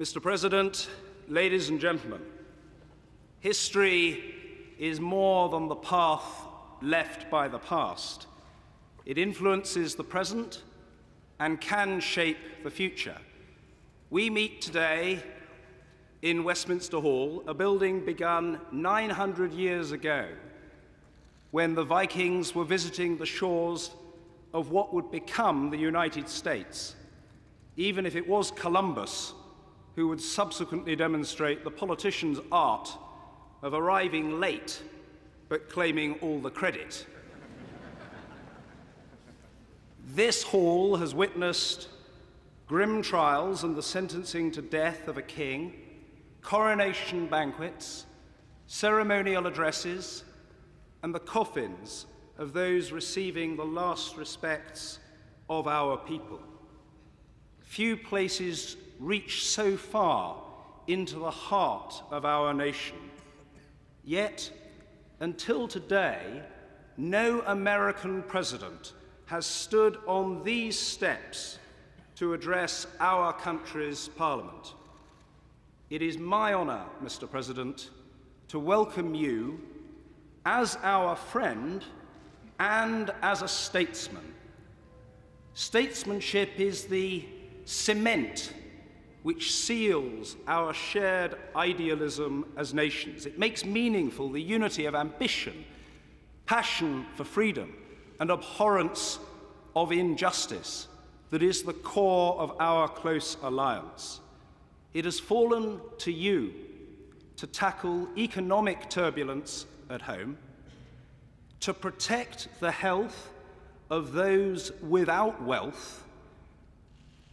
Mr. President, ladies and gentlemen, history is more than the path left by the past. It influences the present and can shape the future. We meet today in Westminster Hall, a building begun 900 years ago when the Vikings were visiting the shores of what would become the United States, even if it was Columbus who would subsequently demonstrate the politician's art of arriving late but claiming all the credit. This hall has witnessed grim trials and the sentencing to death of a king, coronation banquets, ceremonial addresses, and the coffins of those receiving the last respects of our people. Few places reach so far into the heart of our nation. Yet, until today, no American president has stood on these steps to address our country's parliament. It is my honor, Mr. President, to welcome you as our friend and as a statesman. Statesmanship is the cement which seals our shared idealism as nations. It makes meaningful the unity of ambition, passion for freedom, and abhorrence of injustice that is the core of our close alliance. It has fallen to you to tackle economic turbulence at home, to protect the health of those without wealth,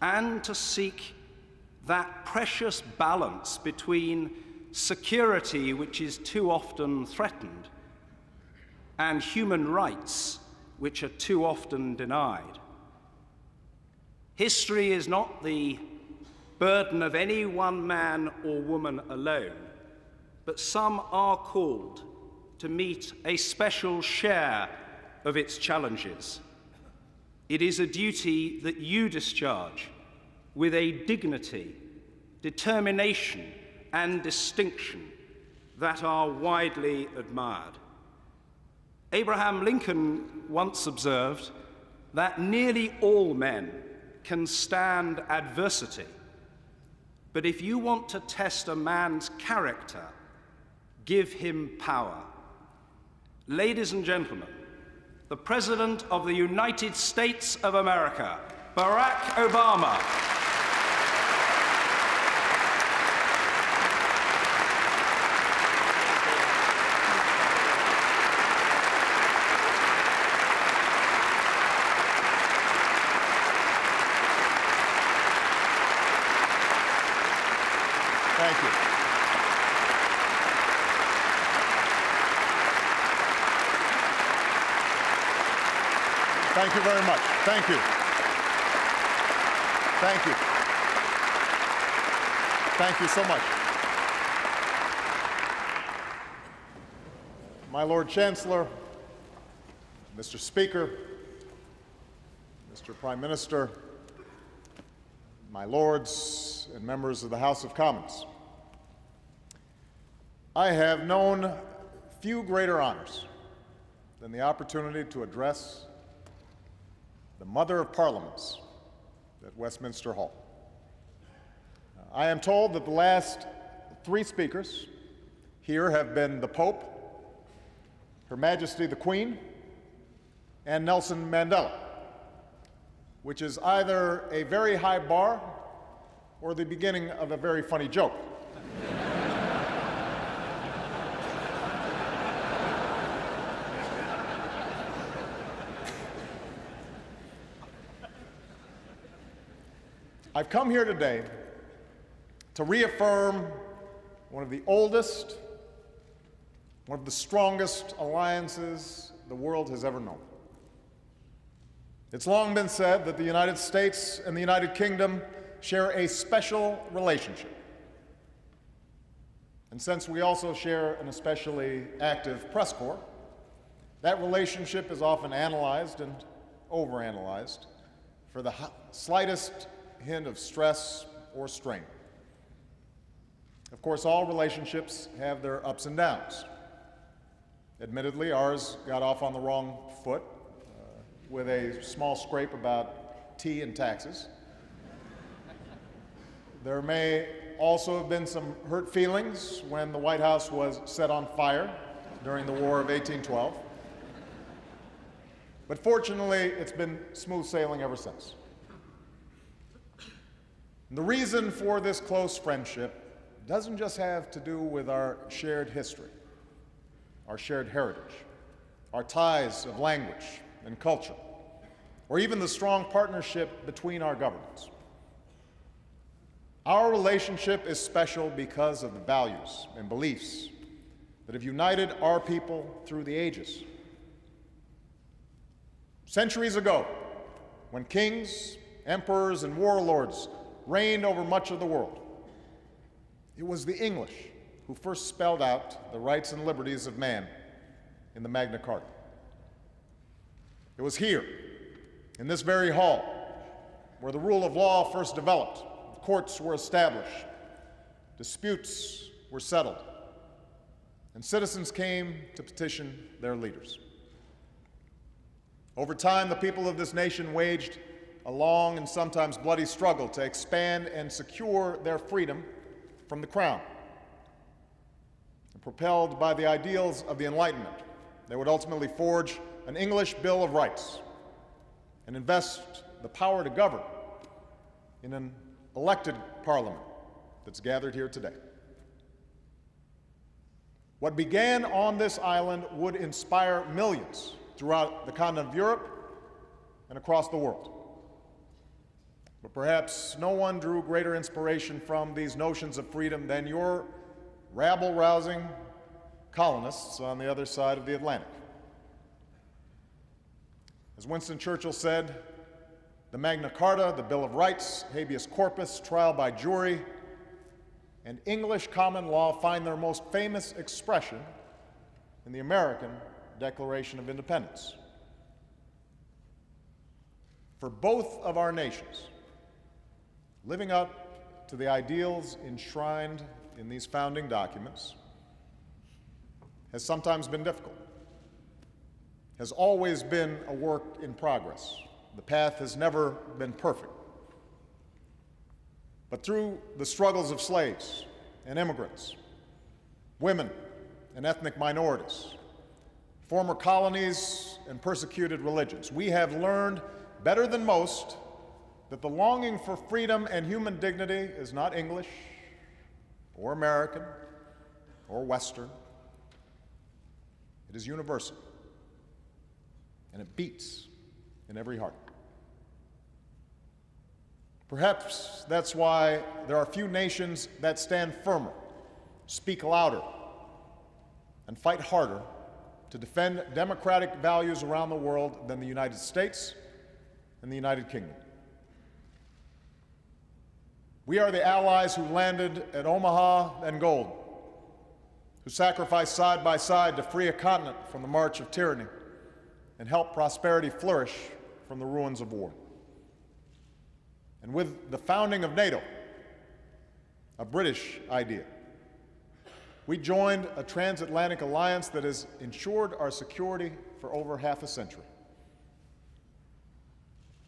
and to seek that precious balance between security, which is too often threatened, and human rights, which are too often denied. History is not the burden of any one man or woman alone, but some are called to meet a special share of its challenges. It is a duty that you discharge with a dignity, determination, and distinction that are widely admired. Abraham Lincoln once observed that nearly all men can stand adversity, but if you want to test a man's character, give him power. Ladies and gentlemen, the President of the United States of America, Barack Obama. Thank you. Thank you very much. Thank you. Thank you. Thank you so much. My Lord Chancellor, Mr. Speaker, Mr. Prime Minister, my lords and members of the House of Commons, I have known few greater honors than the opportunity to address the Mother of Parliaments at Westminster Hall. I am told that the last three speakers here have been the Pope, Her Majesty the Queen, and Nelson Mandela, which is either a very high bar or the beginning of a very funny joke. I've come here today to reaffirm one of the oldest, one of the strongest alliances the world has ever known. It's long been said that the United States and the United Kingdom share a special relationship. And since we also share an especially active press corps, that relationship is often analyzed and overanalyzed for the slightest hint of stress or strain. Of course, all relationships have their ups and downs. Admittedly, ours got off on the wrong foot with a small scrape about tea and taxes. There may also have been some hurt feelings when the White House was set on fire during the War of 1812. But fortunately, it's been smooth sailing ever since. And the reason for this close friendship doesn't just have to do with our shared history, our shared heritage, our ties of language and culture, or even the strong partnership between our governments. Our relationship is special because of the values and beliefs that have united our people through the ages. Centuries ago, when kings, emperors, and warlords reigned over much of the world, it was the English who first spelled out the rights and liberties of man in the Magna Carta. It was here, in this very hall, where the rule of law first developed, courts were established, disputes were settled, and citizens came to petition their leaders. Over time, the people of this nation waged a long and sometimes bloody struggle to expand and secure their freedom from the crown. And propelled by the ideals of the Enlightenment, they would ultimately forge an English Bill of Rights and invest the power to govern in an elected parliament that's gathered here today. What began on this island would inspire millions throughout the continent of Europe and across the world. But perhaps no one drew greater inspiration from these notions of freedom than your rabble-rousing colonists on the other side of the Atlantic. As Winston Churchill said, the Magna Carta, the Bill of Rights, habeas corpus, trial by jury, and English common law find their most famous expression in the American Declaration of Independence. For both of our nations, living up to the ideals enshrined in these founding documents has sometimes been difficult, has always been a work in progress. The path has never been perfect. But through the struggles of slaves and immigrants, women and ethnic minorities, former colonies and persecuted religions, we have learned better than most that the longing for freedom and human dignity is not English or American or Western. It is universal, and it beats in every heart. Perhaps that's why there are few nations that stand firmer, speak louder, and fight harder to defend democratic values around the world than the United States and the United Kingdom. We are the allies who landed at Omaha and Gold, who sacrificed side by side to free a continent from the march of tyranny and help prosperity flourish from the ruins of war. And with the founding of NATO, a British idea, we joined a transatlantic alliance that has ensured our security for over half a century.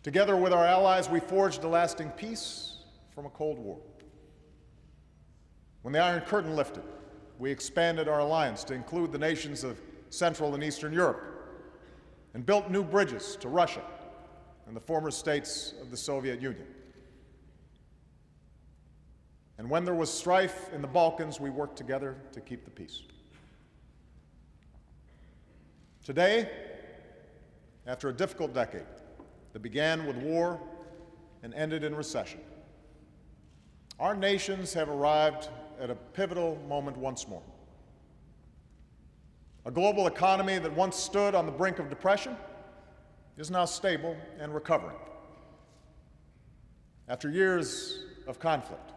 Together with our allies, we forged a lasting peace from a Cold War. When the Iron Curtain lifted, we expanded our alliance to include the nations of Central and Eastern Europe and built new bridges to Russia and the former states of the Soviet Union. And when there was strife in the Balkans, we worked together to keep the peace. Today, after a difficult decade that began with war and ended in recession, our nations have arrived at a pivotal moment once more. A global economy that once stood on the brink of depression is now stable and recovering. After years of conflict,